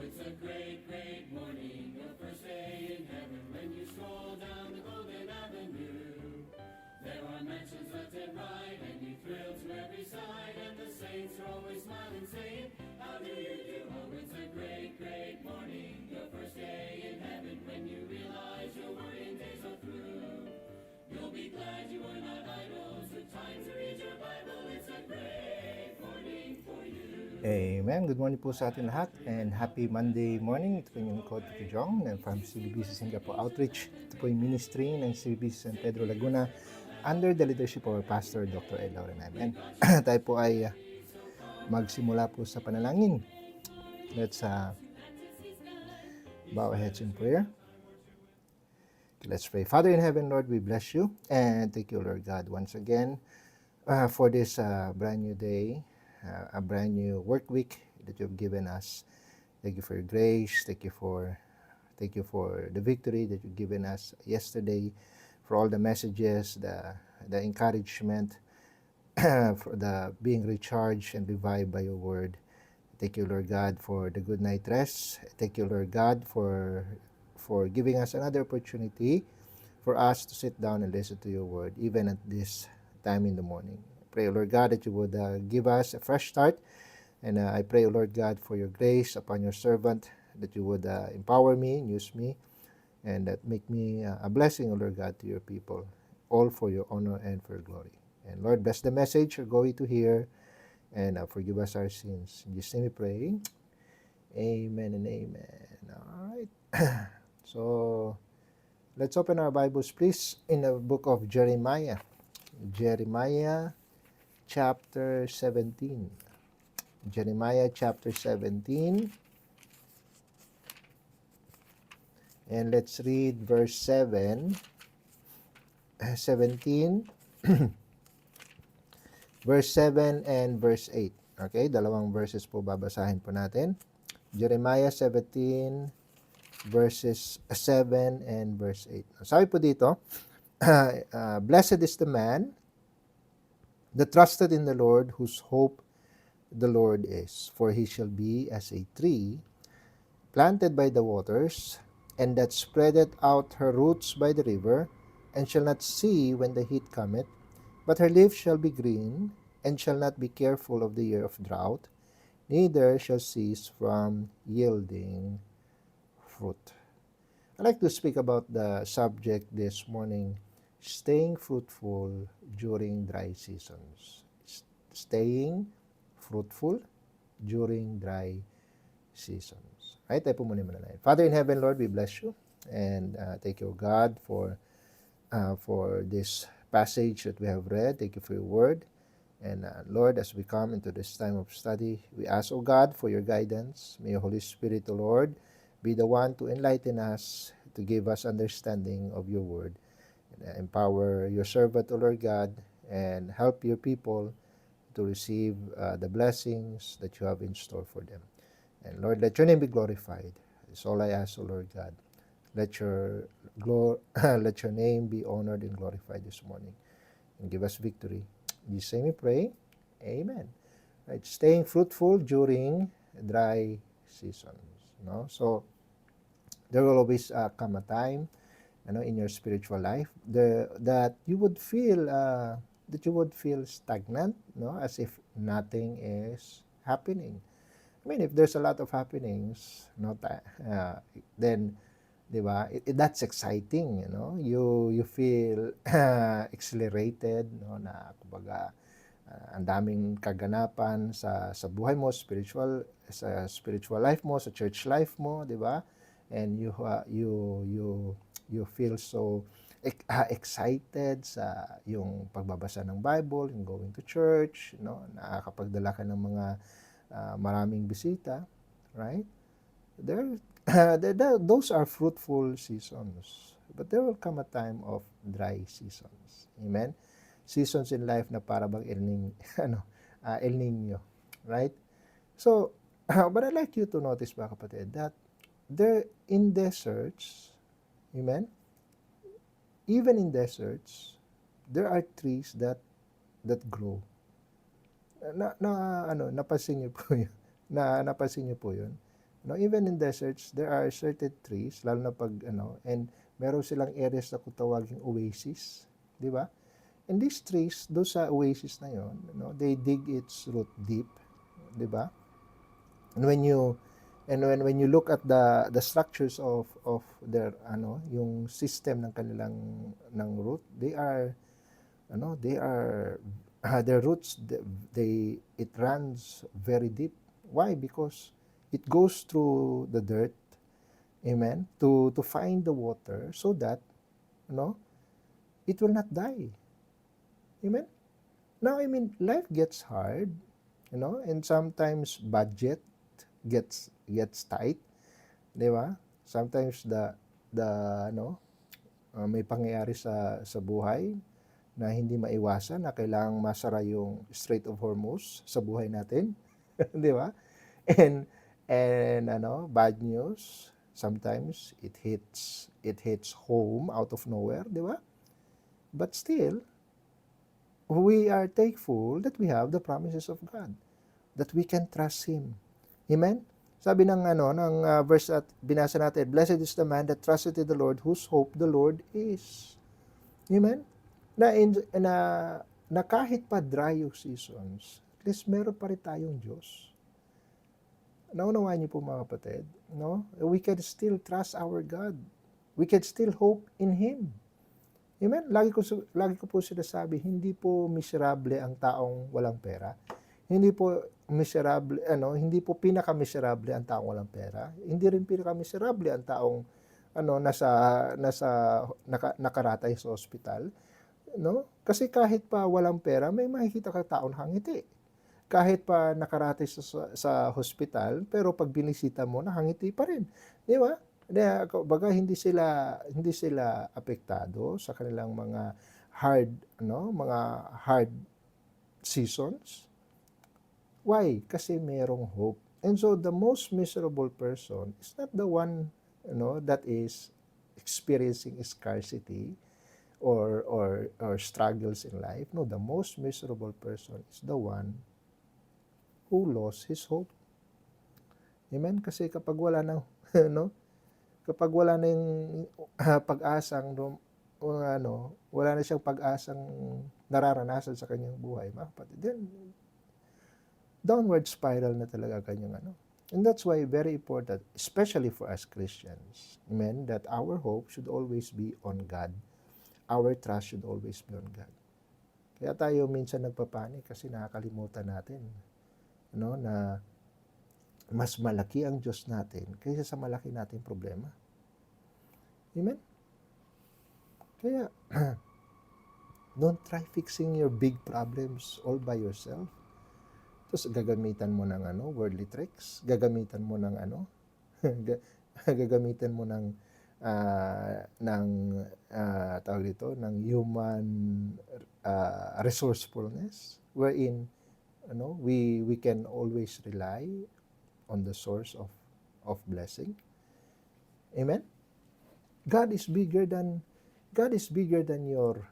it's a great, great morning, the first day in heaven when you stroll down the golden avenue. There are mansions left and right, and you thrill to every side, and the saints are always smiling, saying, how do you do? Oh, it's a great, great morning, the first day in heaven when you realize your worrying days are through. You'll be glad you are not idle, took time to read your Bible, it's a great morning for you. Amen. Good morning po sa atin lahat and happy Monday morning. Ito po yung lingkod, Tito Jong from CBBC Singapore Outreach. Ito po yung ministry ng CBBC San Pedro Laguna under the leadership of our Pastor Dr. Ed Lauren. Amen. Tayo po ay magsimula po sa panalangin. Let's bow our heads in prayer. Let's pray. Father in heaven, Lord, we bless you and thank you, Lord God, once again for this brand new day. A brand new work week that you've given us. Thank you for your grace. Thank you for the victory that you've given us yesterday, for all the messages, the encouragement, for the being recharged and revived by your word. Thank you, Lord God, for the good night rest. Thank you, Lord God, for giving us another opportunity for us to sit down and listen to your word, even at this time in the morning. Pray, Lord God, that you would give us a fresh start. And I pray, Lord God, for your grace upon your servant, that you would empower me, use me, and that make me a blessing, Lord God, to your people, all for your honor and for your glory. And Lord, bless the message we're going to hear, and forgive us our sins. In Jesus' name we pray. Amen and amen. All right. So, let's open our Bibles, please, in the book of Jeremiah. Jeremiah chapter 17. Jeremiah chapter 17. And let's read verse 7. 17. Verse 7 and verse 8. Okay, dalawang verses po babasahin po natin. Jeremiah 17 verses 7 and verse 8. Sabi po dito, blessed is the man that trusted in the Lord, whose hope the Lord is. For he shall be as a tree planted by the waters, and that spreadeth out her roots by the river, and shall not see when the heat cometh, but her leaf shall be green, and shall not be careful of the year of drought, neither shall cease from yielding fruit. I'd like to speak about the subject this morning, staying fruitful during dry seasons. Staying fruitful during dry seasons. Right? Tayo po muna manalangin. Father in heaven, Lord, we bless you. And thank you, God, for this passage that we have read. Thank you for your word. And Lord, as we come into this time of study, we ask, O God, for your guidance. May your Holy Spirit, O Lord, be the one to enlighten us, to give us understanding of your word. And empower your servant, O Lord God, and help your people to receive the blessings that you have in store for them. And Lord, let your name be glorified. That's all I ask, O Lord God. Let your name be honored and glorified this morning. And give us victory. In Jesus' name we pray. Amen. Right, staying fruitful during dry seasons. No? So, there will always come a time, in your spiritual life that you would feel stagnant, as if nothing is happening. I mean, if there's a lot of happenings, then, di ba? That's exciting, You feel exhilarated, na kumbaga ang daming kaganapan sa buhay mo, sa spiritual life mo, sa church life mo, di ba? And you feel so excited sa yung pagbabasa ng Bible, yung going to church, nakakapagdala ka ng mga maraming bisita, right? Those are fruitful seasons. But there will come a time of dry seasons. Amen? Seasons in life na para bang El Nino, right? So, but I'd like you to notice, mga kapatid, that there in deserts, amen? Even in deserts, there are trees that grow. Napansin niyo po yun? Napansin niyo po yun? No, even in deserts, there are certain trees, lalo na pag and meron silang areas na kung tawaging oasis, di ba? And these trees, those sa oasis na yon, they dig its root deep, di ba? And when you look at the structures of their yung system ng kanilang ng root, they are their roots, it runs very deep. Why? Because it goes through the dirt, amen, to find the water so that it will not die. Amen. Now, I mean, life gets hard, and sometimes budget gets tight, di ba? Sometimes may pangyayari sa buhay na hindi maiwasan, na kailangang masara yung Strait of Hormuz sa buhay natin, di ba? And bad news, sometimes it hits home out of nowhere, di ba? But still, we are thankful that we have the promises of God, that we can trust Him. Amen? Sabi ng verse at binasa natin, blessed is the man that trusted in the Lord, whose hope the Lord is. Amen? Na kahit pa dry yung seasons, at least meron pa rin tayong Diyos. Naunawaan niyo po mga kapatid, no? We can still trust our God. We can still hope in Him. Amen? Lagi ko po sinasabi, hindi po miserable ang taong walang pera. Hindi po miserable, hindi po pinaka-miserable ang taong walang pera. Hindi rin pinaka-miserable ang taong nakaratay sa ospital, no? Kasi kahit pa walang pera, may makikita ka taong hangiti. Kahit pa nakaratay sa hospital, pero pag binisita mo, nakangiti pa rin. Di ba? Baga hindi sila apektado sa kanilang mga hard seasons. Why? Kasi merong hope. And so the most miserable person is not the one that is experiencing scarcity or struggles in life. No, the most miserable person is the one who lost his hope. Amen? Kasi kapag wala nang kapag wala na yung pag-asang wala na siyang pag-asang nararanasan sa kanyang buhay, mga kapatid, then downward spiral na talaga kanyang And that's why very important, especially for us Christians, amen, that our hope should always be on God. Our trust should always be on God. Kaya tayo minsan nagpapanik kasi nakakalimutan natin na mas malaki ang Diyos natin kaysa sa malaki nating problema. Amen? Kaya, don't try fixing your big problems all by yourself. Tapos gagamitan mo ng worldly tricks, gagamitan mo ng gagamitan mo ng tawag dito, ng human resourcefulness, wherein we can always rely on the source of blessing. Amen. God is bigger than your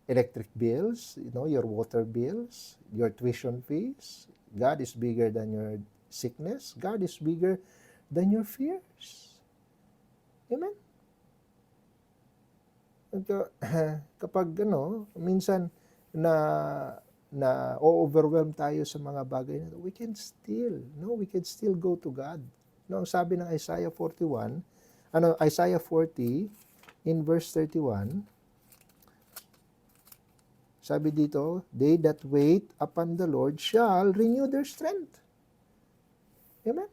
electric bills, your water bills, your tuition fees. God is bigger than your sickness. God is bigger than your fears. Amen. Kapag minsan na overwhelm tayo sa mga bagay na we can still go to God. Ang sabi ng Isaiah 40 in verse 31, sabi dito, they that wait upon the Lord shall renew their strength. Amen?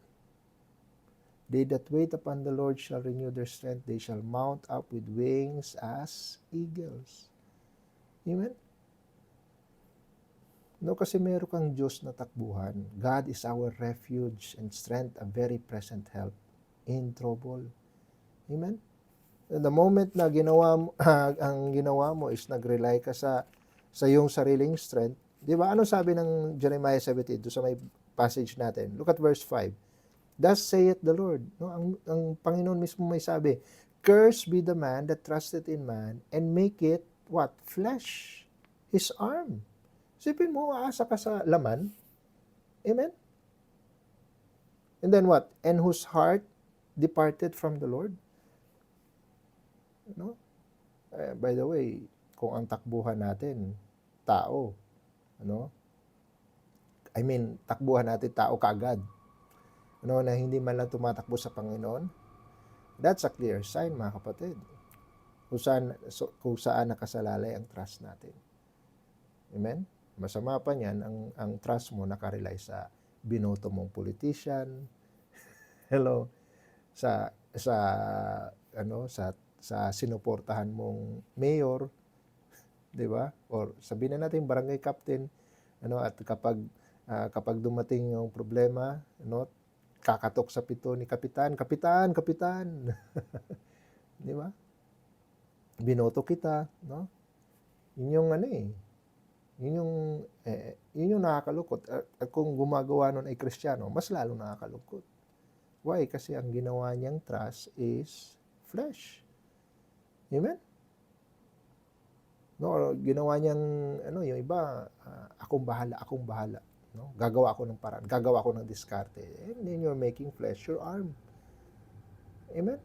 They that wait upon the Lord shall renew their strength. They shall mount up with wings as eagles. Amen? Kasi meron kang Diyos na takbuhan. God is our refuge and strength, a very present help in trouble. Amen? And the moment na ang ginawa mo is nag-rely ka sa iyong sariling strength, di ba? Ano sabi ng Jeremiah 17 doon sa may passage natin? Look at verse 5. Thus saith the Lord. Ang Panginoon mismo may sabi, cursed be the man that trusted in man and make it, what? Flesh. His arm. Sipin mo, aasa ka sa laman. Amen? And then what? And whose heart departed from the Lord. No? By the way, kung ang takbuhan natin, tao, ano? Takbuhan natin tao kaagad. Na hindi man lang tumatakbo sa Panginoon, that's a clear sign, mga kapatid. Kung saan nakasalalay ang trust natin. Amen? Masama pa niyan, ang trust mo nakarely sa binoto mong politician, hello, sa sinuportahan mong mayor, 'di ba? Or sabihin na natin barangay captain, at kapag dumating yung problema, kakatok sa pito ni kapitan, kapitan. 'Di ba? Binoto kita, no? Yun yung nakakalungkot. At kung gumagawa nun ay Kristiyano, mas lalo nakakalungkot. Why? Kasi ang ginawa niyang trust is flesh. Amen? No, ginawa niyang, yung iba, akong bahala. No? Gagawa ako ng paraan, gagawa ako ng diskarte. And then you're making flesh your arm. Amen?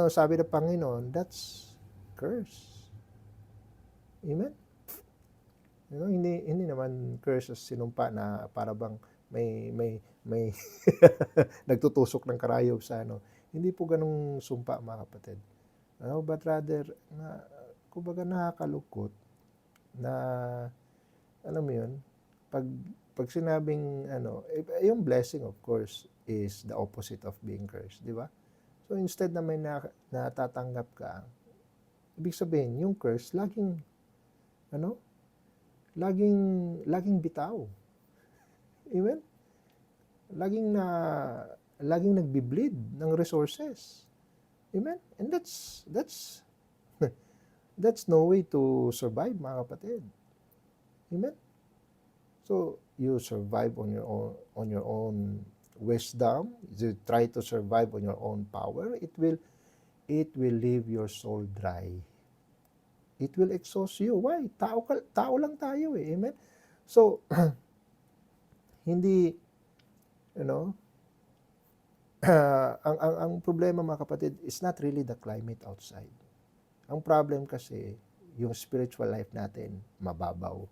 Sabi ng Panginoon, that's curse. Amen? Hindi naman curse as sinumpa na para bang may nagtutusok ng karayom sa Hindi po ganung sumpa, mga kapatid. But rather, kumbaga nakakalungkot na, alam mo yun, pag sinabing, yung blessing of course is the opposite of being cursed, di ba? So instead na may natatanggap ka, ibig sabihin, yung curse, laging bitaw. Amen? Laging nagbi-bleed ng resources. Amen? And that's no way to survive, mga kapatid. Amen? So, you survive on your own wisdom. You try to survive on your own power. It will leave your soul dry. It will exhaust you. Why? Tao lang tayo eh. Amen? So, hindi, ang problema, mga kapatid, is not really the climate outside. Ang problem kasi, yung spiritual life natin, mababaw.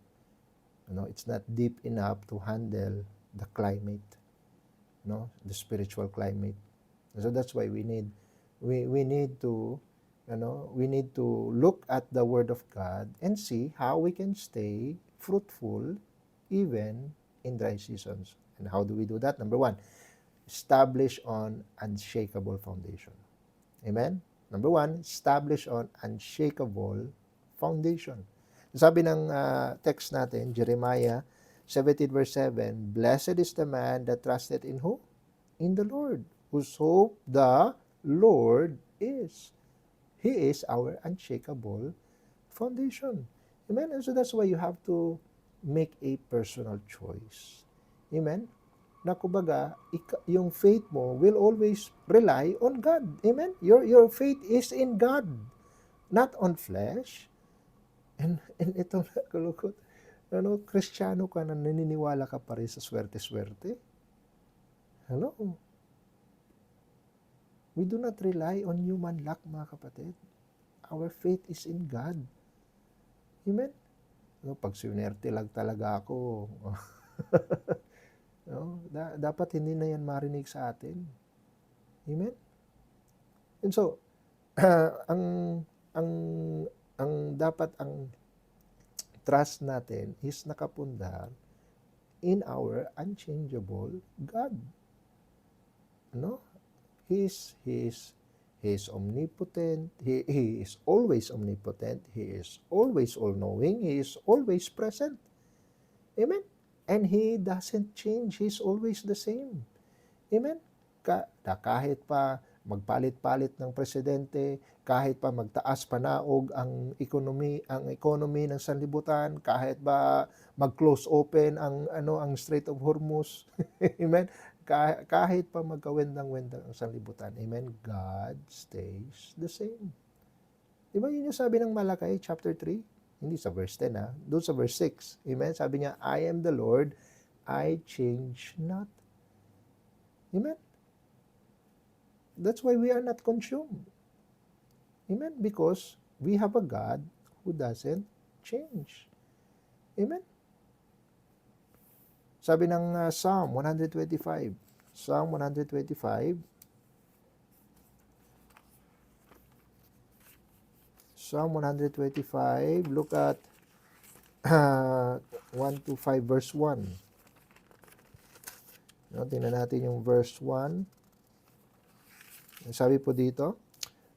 It's not deep enough to handle the climate, the spiritual climate. So that's why we need to look at the Word of God and see how we can stay fruitful even in dry seasons. And how do we do that? Number 1, establish on unshakable foundation. Amen? Number 1, establish on unshakable foundation. Sabi ng text natin, Jeremiah 17 verse 7, Blessed is the man that trusted in who? In the Lord, whose hope the Lord is. He is our unshakable foundation. Amen? And so that's why you have to make a personal choice. Amen? Na kumbaga, yung faith mo will always rely on God. Amen? Your faith is in God, not on flesh. And ito nakalukot. Kristiyano ka na naniniwala ka pa rin sa swerte-swerte? Hello? We do not rely on human luck, mga kapatid. Our faith is in God. Amen? Pag swerte lang talaga ako, dapat hindi na yan marinig sa atin. Amen? And so, ang trust natin is nakapundar in our unchangeable God. He is omnipotent. He is always omnipotent. He is always all-knowing. He is always present. Amen? And He doesn't change. He's always the same. Amen? Kahit pa magpalit-palit ng presidente, kahit pa magtaas panaog ang economy ng sanlibutan, kahit ba mag-close open ang Strait of Hormuz, amen? Kahit pa magkawendang-wendang ang sanlibutan, amen? God stays the same. Diba yun yung sabi ng Malakay chapter 3? Hindi sa verse 10 doon sa verse 6. Amen? Sabi niya, I am the Lord, I change not. Amen? That's why we are not consumed. Amen? Because we have a God who doesn't change. Amen? Sabi ng Psalm 125. Psalm 125. Psalm 125. Look at 1 to 5 verse 1. No, tingnan natin yung verse 1. Sabi po dito,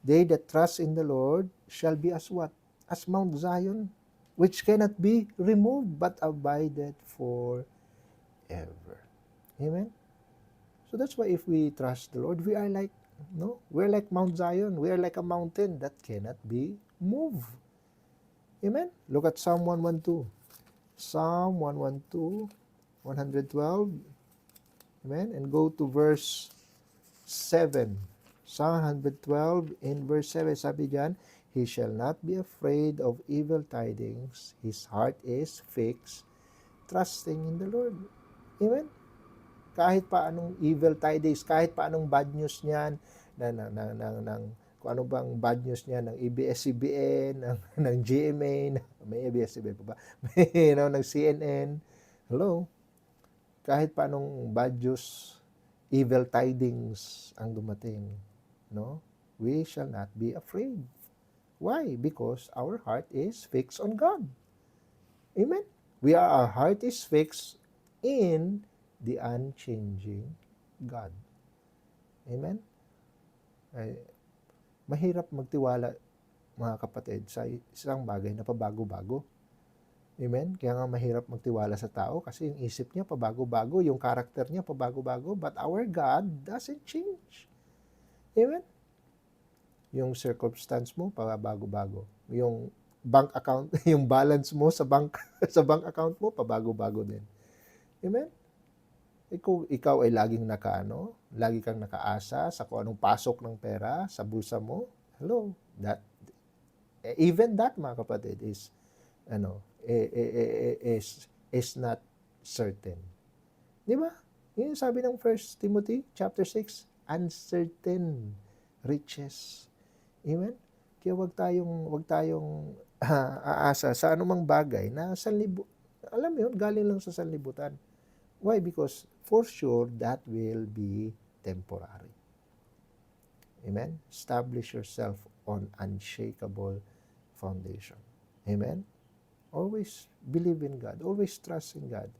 they that trust in the Lord shall be as what? As Mount Zion, which cannot be removed, but abideth forever. Amen? So that's why if we trust the Lord, we are like, no? We're like Mount Zion. We are like a mountain that cannot be moved. Amen? Look at Psalm 112. Psalm 112, 112. Amen? And go to verse 7. Psalm 112 in verse 7, sabi diyan, he shall not be afraid of evil tidings. His heart is fixed, trusting in the Lord. Amen? Kahit pa anong evil tidings, kahit pa anong bad news niyan, kung ano bang bad news niya ng ABS-CBN, ng GMA, may ABS-CBN pa ba? May, ng CNN. Hello? Kahit pa anong bad news, evil tidings ang dumating, no? We shall not be afraid. Why? Because our heart is fixed on God. Amen? Our heart is fixed in the unchanging God. Amen? Ay, mahirap magtiwala, mga kapatid, sa isang bagay na pabago-bago. Amen? Kaya nga mahirap magtiwala sa tao kasi yung isip niya pabago-bago, yung character niya pabago-bago, but our God doesn't change. Amen? Yung circumstance mo pabago-bago. Yung bank account, yung balance mo sa bank account mo pabago-bago din. Amen? Ikaw ay laging lagi kang nakaasa sa kung anong pasok ng pera sa bulsa mo. Hello, even that, mga kapatid, is not certain. Di ba? Yun sabi ng 1 Timothy chapter 6, uncertain riches. Amen? Kaya wag tayong aasa sa anumang bagay na alam mo yun, galing lang sa sanlibutan. Why? Because for sure, that will be temporary. Amen? Establish yourself on unshakable foundation. Amen? Always believe in God. Always trust in God.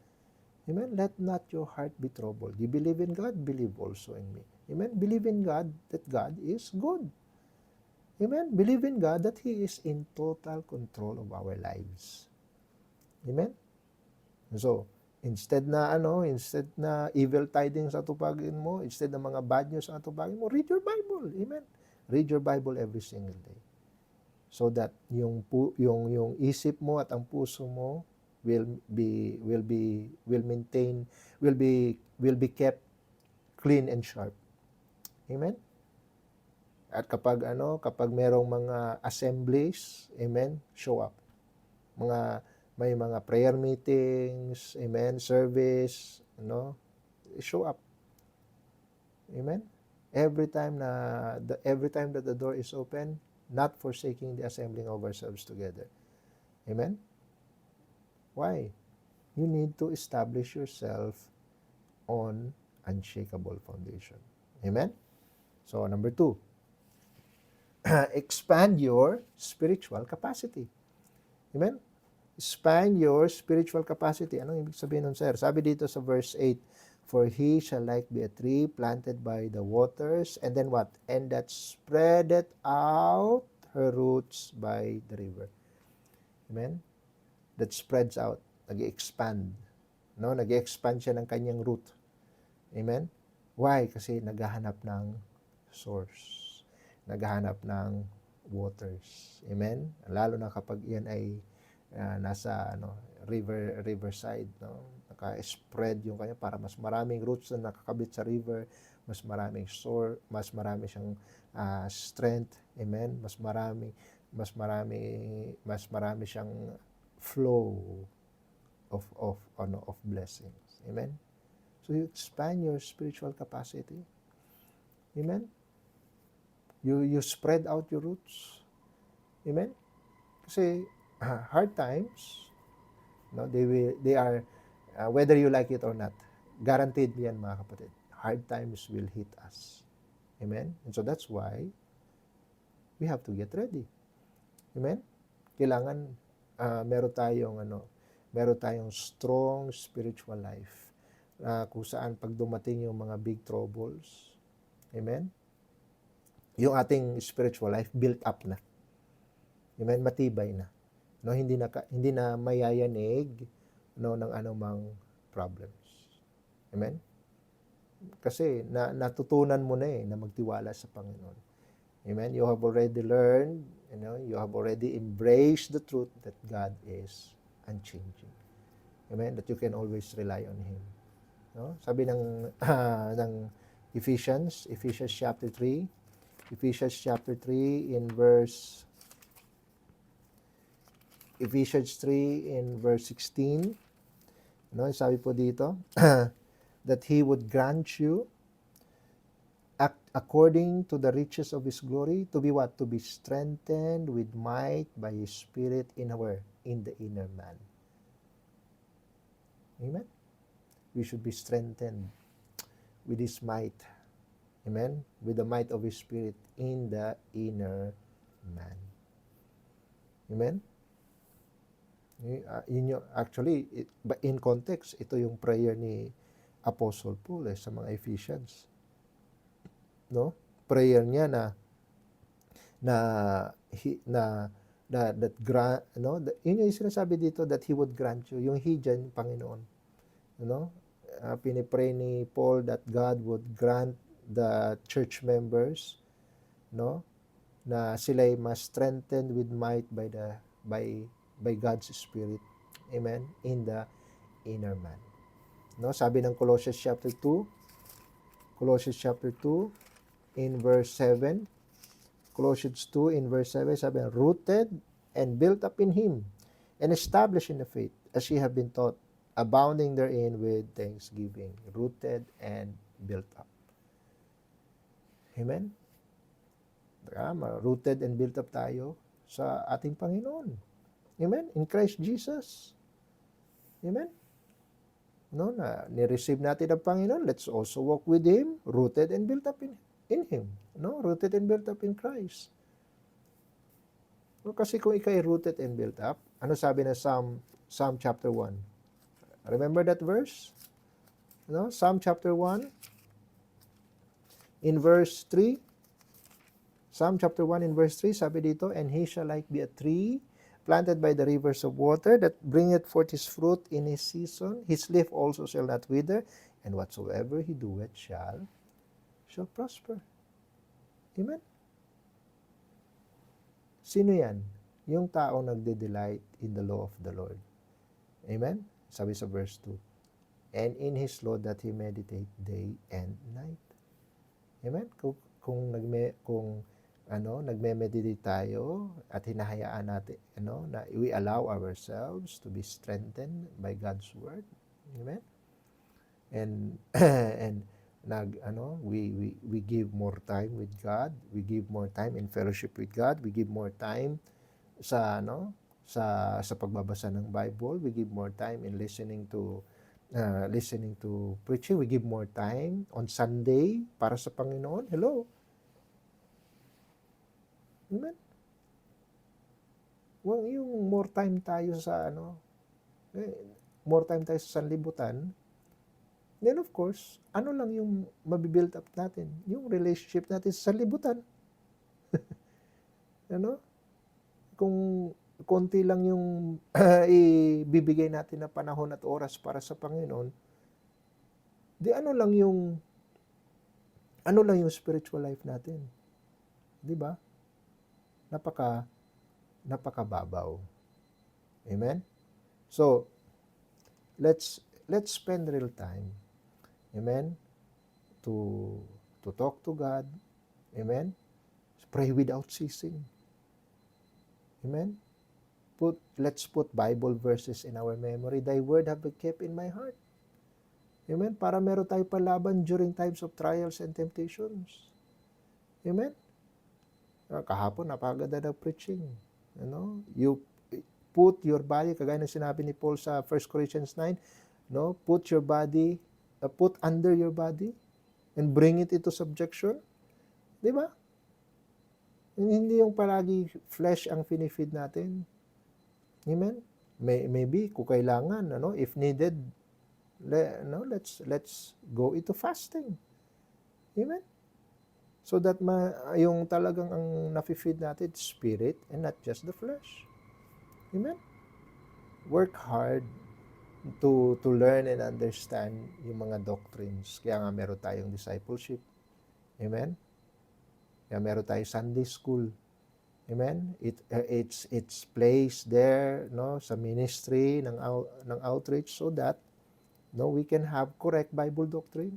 Amen? Let not your heart be troubled. You believe in God, believe also in me. Amen? Believe in God that God is good. Amen? Believe in God that He is in total control of our lives. Amen? So, instead na evil tidings atupagin mo, instead na mga bad news atupagin mo, read your Bible. Amen? Read your Bible every single day. So that yung isip mo at ang puso mo will be kept clean and sharp. Amen? At kapag merong mga assemblies, amen, show up. May mga prayer meetings, amen, service, show up. Amen? Every time that the door is open, not forsaking the assembling of ourselves together. Amen? Why? You need to establish yourself on unshakable foundation. Amen? So, number 2, expand your spiritual capacity. Amen? Expand your spiritual capacity. Anong ibig sabihin nun, sir? Sabi dito sa verse 8, for he shall like be a tree planted by the waters, and then what? And that spreadeth out her roots by the river. Amen? That spreads out. Nag-expand. Nag-expand siya ng kanyang root. Amen? Why? Kasi naghahanap ng source. Naghahanap ng waters. Amen? Lalo na kapag yan ay nasa riverside, naka-spread yung kanya para mas maraming roots na nakakabit sa river, mas maraming mas marami siyang strength. Amen? Mas marami siyang flow of blessings. Amen? So you expand your spiritual capacity. Amen? You spread out your roots. Amen? Kasi hard times, no, they are whether you like it or not, guaranteed yan mga kapatid. Hard times will hit us. Amen? And so that's why we have to get ready. Amen? Kailangan meron tayong strong spiritual life. Kung saan pag dumating yung mga big troubles, amen? Yung ating spiritual life built up na. Amen? Matibay na. No, hindi na mayayanig ng anumang problems. Amen? Kasi natutunan mo na na magtiwala sa Panginoon. Amen? You have already learned, you have already embraced the truth that God is unchanging. Amen? That you can always rely on Him. No? Sabi ng Ephesians chapter 3 in verse 16. No, sabi po dito that He would grant you according to the riches of His glory to be what? To be strengthened with might by His Spirit in the inner man. Amen? We should be strengthened with His might. Amen? With the might of His Spirit in the inner man. Amen? Actually, in context, ito yung prayer ni Apostle Paul sa mga Ephesians. No? Prayer niya yun yung sinasabi dito that He would grant you, yung He dyan, Panginoon. Pinipray ni Paul that God would grant the church members, na sila'y mas strengthened with might by God's Spirit. Amen? In the inner man. No, sabi ng Colossians chapter 2 in verse 7. Colossians 2 in verse 7, sabi, rooted and built up in Him and established in the faith as ye have been taught, abounding therein with thanksgiving. Rooted and built up. Amen? Rooted and built up tayo sa ating Panginoon. Amen? In Christ Jesus. Amen? No, ni-receive natin ang Panginoon. Let's also walk with Him, rooted and built up in Him. No? Rooted and built up in Christ. No, kasi kung ikaw ay rooted and built up, ano sabi na Psalm chapter 1? Remember that verse? No? Psalm chapter 1 in verse 3. Psalm chapter 1 in verse 3, sabi dito, and he shall like be a tree planted by the rivers of water that bringeth forth his fruit in his season. His leaf also shall not wither, and whatsoever he doeth shall prosper. Amen? Sino yan? Yung tao nagde-delight in the law of the Lord. Amen? Sabi sa verse 2. And in His law that he meditate day and night. Amen? Kung nagme-meditate tayo at hinahayaan natin, na we allow ourselves to be strengthened by God's word. Amen? And we give more time with God, we give more time in fellowship with God, we give more time sa pagbabasa ng Bible, we give more time in listening to preaching, we give more time on Sunday para sa Panginoon. Hello. Amen. Well, yung more time tayo sa more time tayo sa sanlibutan, then of course, ano lang yung mabibuild up natin? Yung relationship natin sa sanlibutan. Kung konti lang yung ibibigay natin na panahon at oras para sa Panginoon, di ano lang yung spiritual life natin. Di ba? Napakababaw. Amen? So, let's spend real time. Amen? To talk to God. Amen? Pray without ceasing. Amen? Let's put Bible verses in our memory. Thy word have I kept in my heart. Amen? Para meron tayo palaban during times of trials and temptations. Amen? Kahapon, napakaganda ng preaching. You put your body, kagaya ng sinabi ni Paul sa 1 Corinthians 9, put your body, put under your body, and bring it into subjection. Di ba? Hindi yung palagi flesh ang finifeed natin. Amen? Maybe, kung kailangan, if needed, let's go into fasting. Amen? So that yung talagang ang nafe-feed natin, spirit and not just the flesh. Amen? Work hard to learn and understand yung mga doctrines. Kaya nga meron tayong discipleship. Amen? Kaya meron tayong Sunday school. Amen? It's placed there, sa ministry ng outreach so that we can have correct Bible doctrine.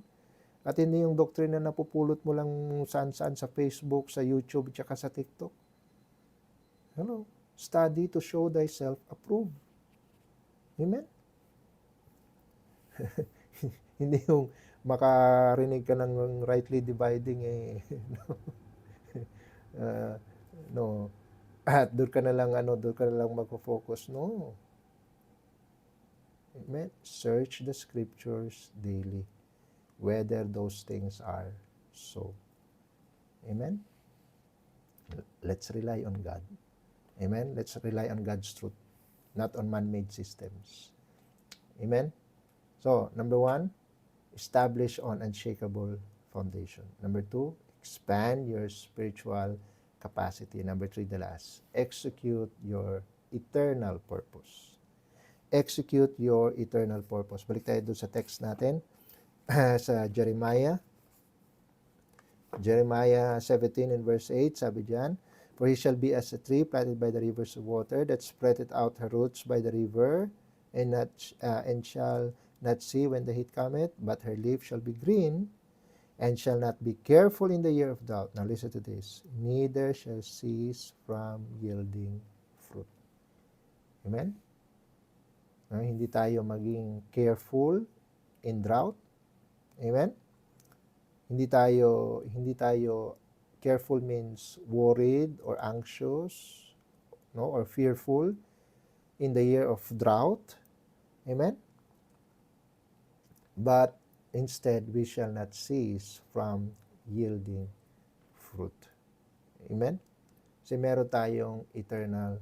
At hindi yung doctrine na napupulot mo lang saan-saan sa Facebook, sa YouTube, tsaka sa TikTok. Study to show thyself approved. Amen? Hindi yung makarinig ka ng rightly dividing at doon ka na lang magfo-focus. No. Amen? Search the scriptures daily whether those things are so. Amen? Let's rely on God. Amen? Let's rely on God's truth, not on man-made systems. Amen? So, number 1, establish on unshakable foundation. Number 2, expand your spiritual capacity. Number 3, the last, execute your eternal purpose. Execute your eternal purpose. Balik tayo doon sa text natin sa Jeremiah 17 and verse 8, sabi diyan, for he shall be as a tree planted by the rivers of water that spreadeth out her roots by the river, and shall not see when the heat cometh, but her leaf shall be green, and shall not be careful in the year of drought. Now listen to this. Neither shall cease from yielding fruit. Amen? Hindi tayo maging careful in drought. Amen? Hindi tayo careful means worried or anxious, or fearful in the year of drought. Amen? But instead, we shall not cease from yielding fruit. Amen? Kasi meron tayong eternal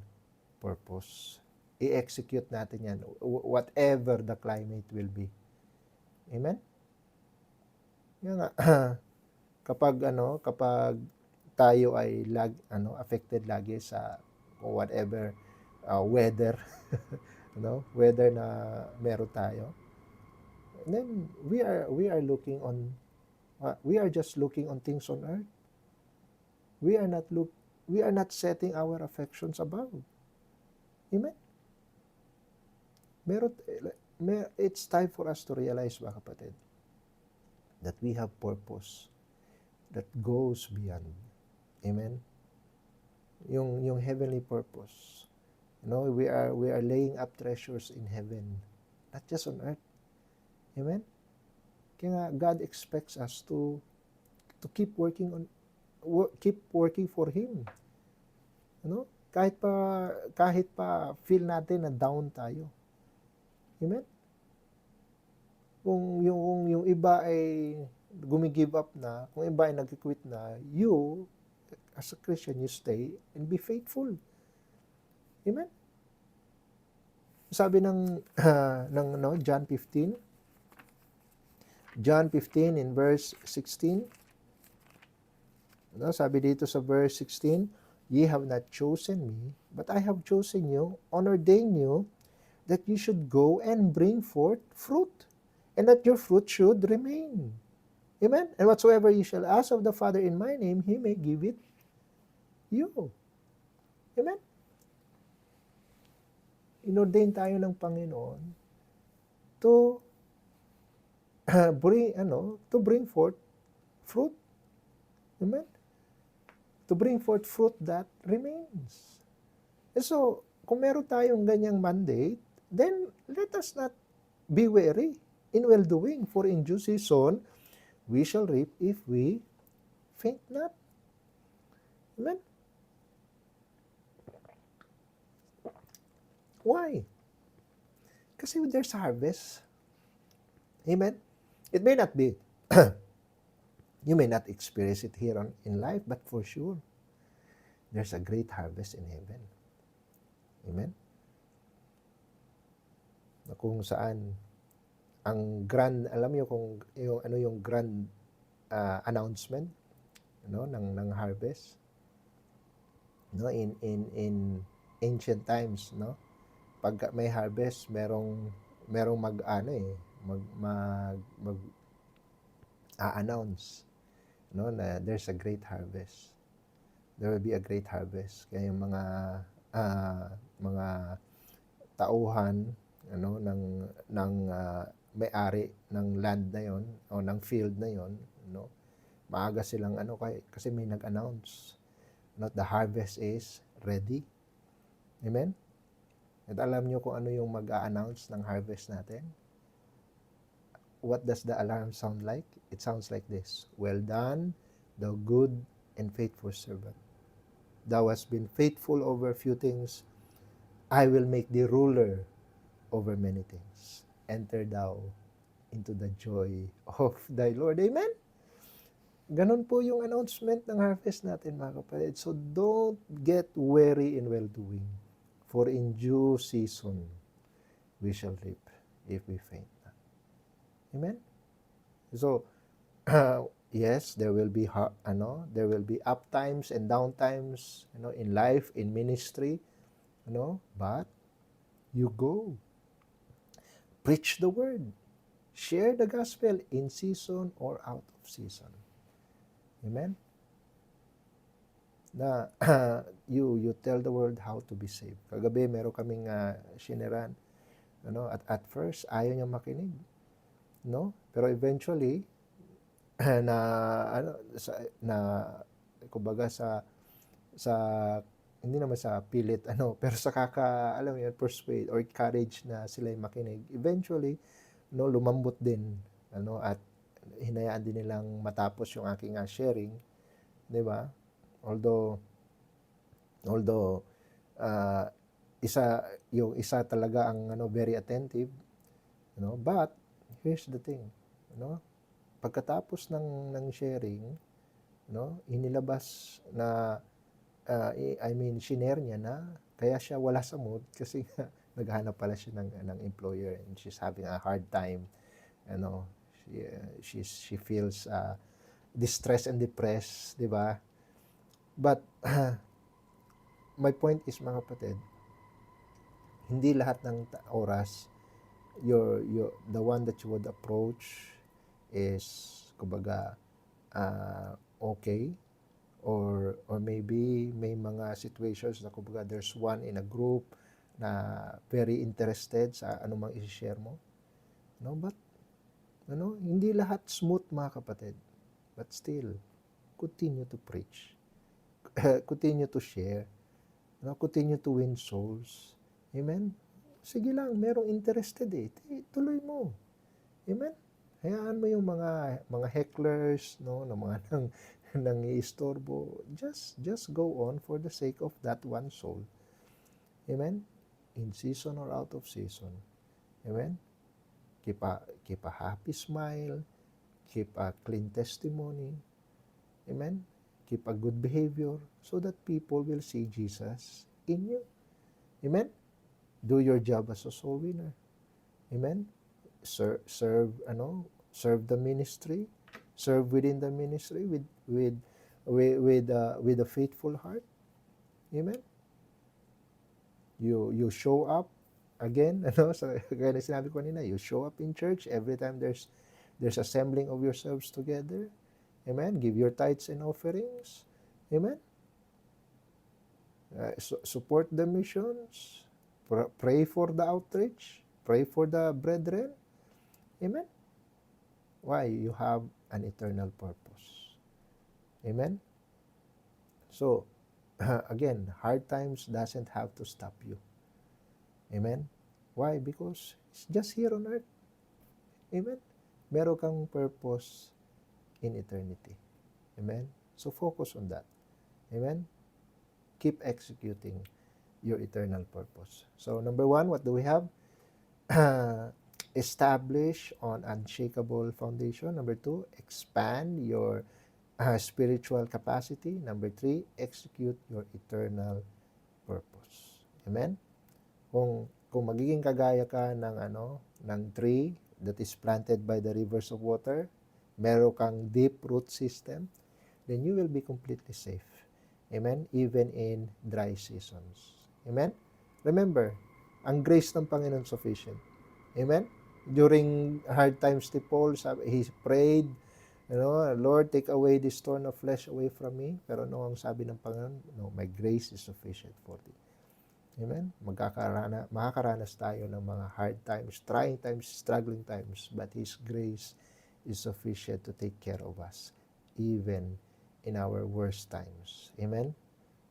purpose. I-execute natin yan, whatever the climate will be. Amen? Yan nga, kapag tayo ay affected lagi sa whatever weather, weather na meron tayo, then we are looking on we are just looking on things on earth. We are not setting our affections above. Amen? It's time for us to realize, mga kapatid, that we have purpose that goes beyond. Amen? Yung heavenly purpose. We are laying up treasures in heaven, not just on earth. Amen? Kaya nga, God expects us to keep working for Him. Kahit pa feel natin na down tayo. Amen? Kung yung iba ay gumigive up na, kung iba ay nag-quit na, you, as a Christian, you stay and be faithful. Amen? Sabi ng John 15 in verse 16, sabi dito sa verse 16, ye have not chosen me, but I have chosen you, and ordained you, that you should go and bring forth fruit, and that your fruit should remain. Amen? And whatsoever you shall ask of the Father in my name, He may give it you. Amen? Inordain tayo ng Panginoon to bring forth fruit. Amen? To bring forth fruit that remains. And so, kung meron tayong ganyang mandate, then let us not be weary in well-doing, for in due season we shall reap if we faint not. Amen? Why? Kasi there's harvest. Amen? It may not be, you may not experience it here in life, but for sure, there's a great harvest in heaven. Amen? Na kung saan, ang grand, alam niyo kung yung, ano yung grand announcement, ng harvest, in ancient times, pag may harvest, merong mag announce, na there's a great harvest. There will be a great harvest. Kaya yung mga tauhan, ng may-ari ng land na yon o ng field na yon, maaga silang kasi may nag-announce, the harvest is ready. Amen? At alam niyo kung ano yung mag-a-announce ng harvest natin? What does the alarm sound like? It sounds like this: well done, thou good and faithful servant. Thou hast been faithful over few things, I will make thee ruler over many things. Enter thou into the joy of thy Lord. Amen? Ganon po yung announcement ng harvest natin, mga kapatid. So don't get weary in well-doing, for in due season we shall reap if we faint not. Amen? So, yes, there will be up times and down times, in life, in ministry, but you go. Preach the word. Share the gospel in season or out of season. Amen? Na you tell the world how to be saved. Kagabi meron kaming shineran, at first ayaw niya makinig, pero eventually kumbaga sa hindi naman sa pilit, pero sa alam mo yun, persuade or courage na sila yung makinig, eventually lumambot din, at hinayaan din nilang matapos yung aking sharing, di ba? Although isa talaga ang very attentive, but here's the thing, pagkatapos ng sharing, inilabas na shinare niya na kaya siya wala sa mood kasi naghahanap pala siya ng employer and she's having a hard time, she feels distressed and depressed, di ba? But my point is, mga kapatid, hindi lahat ng oras the one that you would approach is kumbaga okay, or maybe may mga situations na kumbaga there's one in a group na very interested sa anumang i-share mo, but hindi lahat smooth, mga kapatid, but still continue to preach, continue to share, continue to win souls. Amen? Sige lang, merong interested tuloy mo. Amen? Hayaan mo yung mga hecklers, na mga nang iistorbo. Just go on for the sake of that one soul. Amen? In season or out of season. Amen? Keep a happy smile. Keep a clean testimony. Amen? Keep a good behavior so that people will see Jesus in you. Amen? Do your job as a soul winner. Amen? Serve the ministry. Serve within the ministry with a faithful heart. Amen? You show up again, kaya na sinabi ko kanina, you show up in church every time there's assembling of yourselves together. Amen? Give your tithes and offerings. Amen? Support the missions. Pray for the outreach. Pray for the brethren. Amen? Why? You have an eternal purpose. Amen? So, again, hard times doesn't have to stop you. Amen? Why? Because it's just here on earth. Amen? Meron kang purpose in eternity. Amen? So, focus on that. Amen? Keep executing your eternal purpose. So number 1, what do we have? Establish on unshakable foundation. Number 2, expand your spiritual capacity. Number 3, execute your eternal purpose. Amen? Kung magiging kagaya ka ng tree that is planted by the rivers of water, meron kang deep root system, then you will be completely safe. Amen? Even in dry seasons. Amen? Remember, ang grace ng Panginoon sufficient. Amen? During hard times ni Paul, he prayed, Lord, take away this thorn of flesh away from me. Pero ang sabi ng Panginoon, no, my grace is sufficient for thee. Amen? Makakaranas tayo ng mga hard times, trying times, struggling times, but His grace is sufficient to take care of us, even in our worst times. Amen?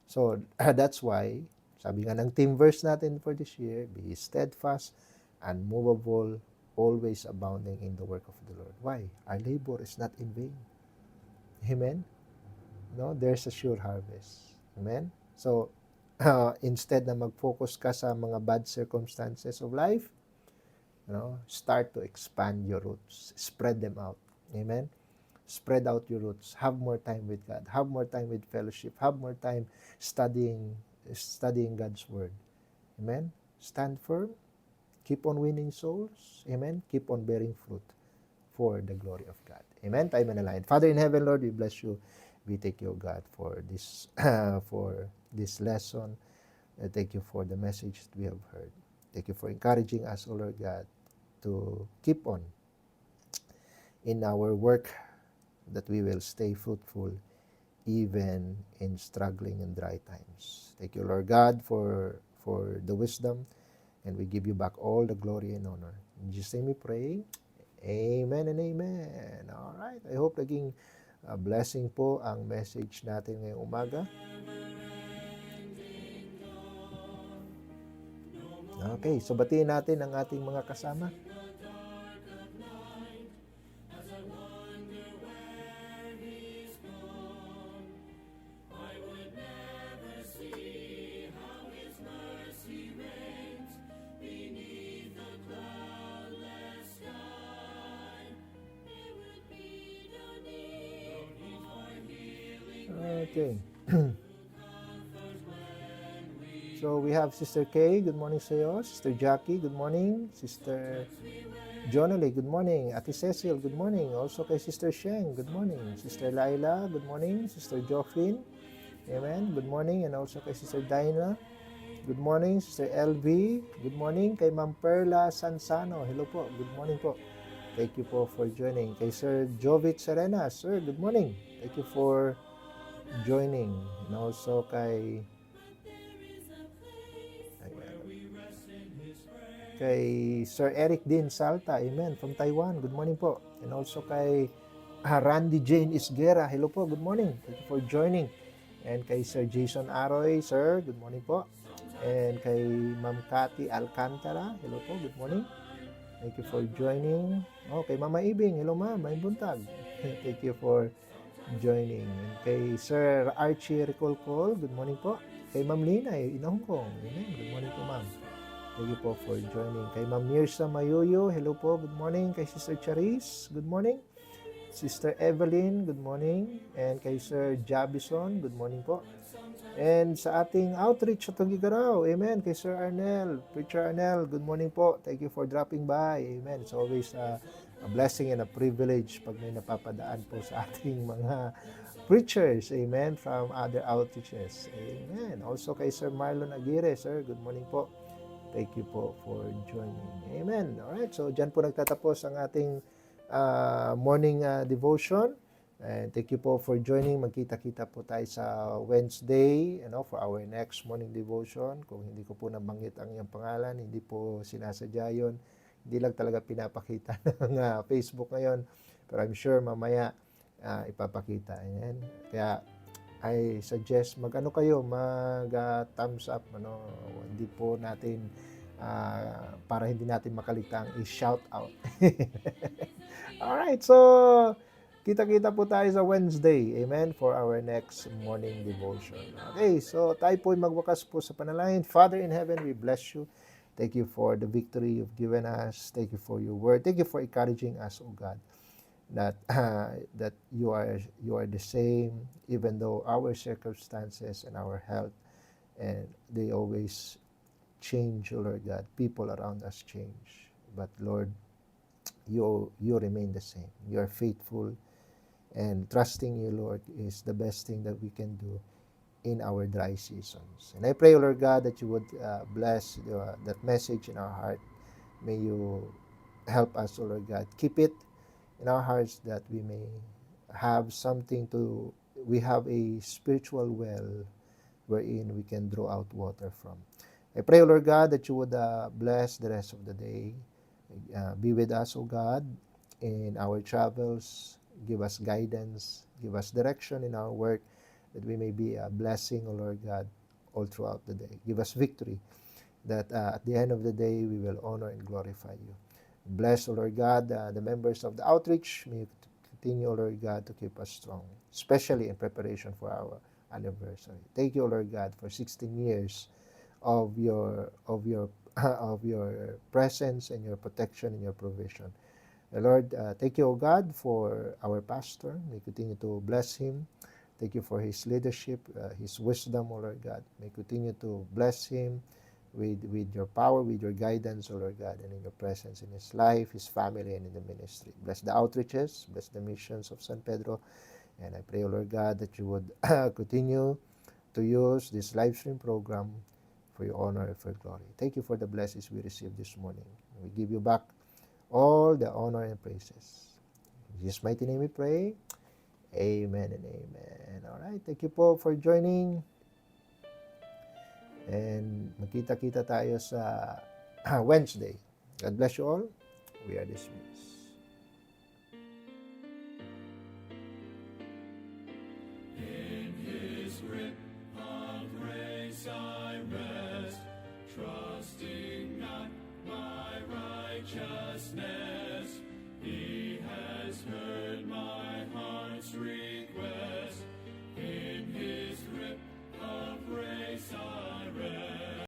So, that's why, sabi nga ng theme verse natin for this year, be steadfast, unmovable, always abounding in the work of the Lord. Why? Our labor is not in vain. Amen? No, there's a sure harvest. Amen? So, instead na mag-focus ka sa mga bad circumstances of life, start to expand your roots. Spread them out. Amen? Spread out your roots. Have more time with God. Have more time with fellowship. Have more time studying God's Word. Amen? Stand firm. Keep on winning souls. Amen? Keep on bearing fruit for the glory of God. Amen? Tayo manalangin. Father in heaven, Lord, we bless you. We thank you, God, for this lesson. Thank you for the message that we have heard. Thank you for encouraging us, O Lord God, to keep on in our work, that we will stay fruitful even in struggling and dry times. Thank you, Lord God, for the wisdom, and we give you back all the glory and honor. In Jesus' name we pray. Amen and amen. All right. I hope naging blessing po ang message natin ngayong umaga. Okay, so batiin natin ang ating mga kasama. Okay. So we have Sister Kay, good morning sa iyo. Sister Jackie, good morning. Sister Jonalie, good morning. Ate Cecil, good morning. Also kay Sister Sheng, good morning. Sister Laila, good morning. Sister Joffin, amen, good morning. And also kay Sister Dinah, good morning. Sister LV, good morning. Kay Ma'am Perla Sansano, hello po, good morning po. Thank you po for joining. Kay Sir Jovit Serena, sir, good morning. Thank you for joining. And also kay Sir Eric Din Salta, amen, from Taiwan, good morning po. And also kay Randy Jane Isguera, hello po, good morning. Thank you for joining. And kay Sir Jason Aroy, sir, good morning po. And kay Ma'am Cathy Alcantara, hello po, good morning. Thank you for joining. Kay Mama Ibing, hello ma'am, may buntag. Thank you for joining. And kay Sir Archie Ricolcol, good morning po. Kay Ma'am Lina, in Hong Kong, amen, good morning po ma'am. Thank you po for joining. Kay Ma'am Mirsa Mayuyo, hello po, good morning. Kay Sister Charis, good morning. Sister Evelyn, good morning. And kay Sir Jabison, good morning po. And sa ating outreach sa Tugigaraw, amen. Kay Sir Arnel, Preacher Arnel, good morning po. Thank you for dropping by, amen. It's always a blessing and a privilege pag may napapadaan po sa ating mga preachers, amen, from other outreaches, amen. Also kay Sir Marlon Aguirre, sir, good morning po. Thank you po for joining. Amen. Alright, so dyan po nagtatapos ang ating morning devotion. And thank you po for joining. Magkita-kita po tayo sa Wednesday, for our next morning devotion. Kung hindi ko po nabanggit ang iyong pangalan, hindi po sinasadya yun. Hindi lang talaga pinapakita ng Facebook ngayon. Pero I'm sure mamaya ipapakita. Ayan. Kaya I suggest mag-thumbs up, hindi po natin para hindi natin makaligtang i-shout out. Alright, so Kita-kita po tayo sa Wednesday. Amen? For our next morning devotion. Okay, so tayo po magwakas po sa panalangin. Father in heaven, we bless you. Thank you for the victory you've given us. Thank you for your word. Thank you for encouraging us, O God, that that you are the same, even though our circumstances and our health, and they always change, O Lord God. People around us change. But Lord, you remain the same. You are faithful, and trusting you, Lord, is the best thing that we can do in our dry seasons. And I pray, O Lord God, that you would bless that message in our heart. May you help us, O Lord God. Keep it in our hearts that we may have we have a spiritual well wherein we can draw out water from. I pray, O Lord God, that you would bless the rest of the day. Be with us, O God, in our travels. Give us guidance. Give us direction in our work, that we may be a blessing, O Lord God, all throughout the day. Give us victory, that at the end of the day, we will honor and glorify you. Bless, O Lord God, the members of the outreach. May you continue, O Lord God, to keep us strong, especially in preparation for our anniversary. Thank you, O Lord God, for 16 years of your of your presence and your protection and your provision. Lord, thank you, O God, for our pastor. May continue to bless him. Thank you for his leadership, his wisdom, O Lord God. May continue to bless him with your power, with your guidance, O Lord God, and in your presence in his life, his family, and in the ministry. Bless the outreaches, bless the missions of San Pedro. And I pray, O Lord God, that you would continue to use this live stream program for your honor and for glory. Thank you for the blessings we received this morning. We give you back all the honor and praises. In Jesus' mighty name we pray. Amen and amen. Alright, thank you po for joining. And magkita-kita tayo sa Wednesday. God bless you all. We are dismissed. In his grip of grace I rest, trusting not my righteousness.